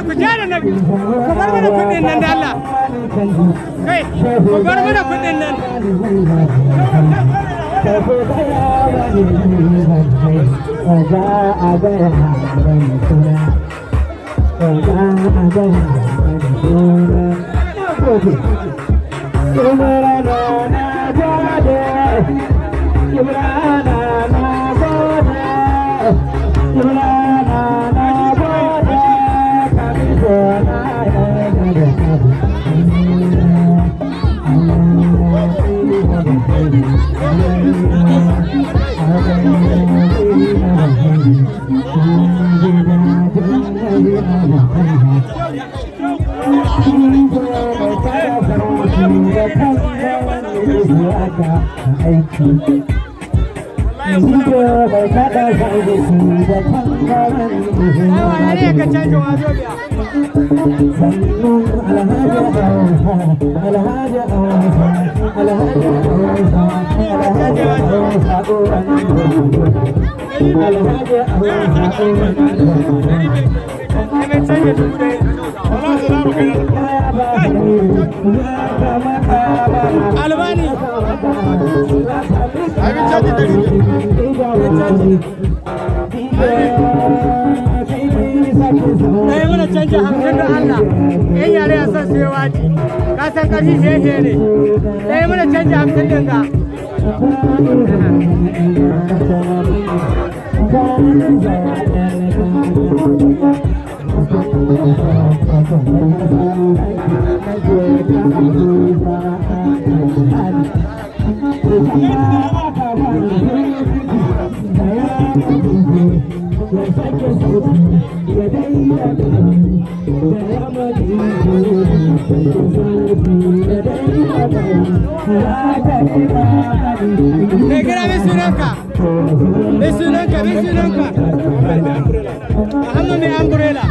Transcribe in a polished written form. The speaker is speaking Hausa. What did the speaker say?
ku jana na ku bar mana kudin nan da Allah kai ku bar mana kudin nan Albani ɗaya mana canja hamsin da Allah yan yare a son sai waji ka san ƙarfi shi ne ɗaya mana canja hamsin din ga Sunanka Muhammad mai umbrella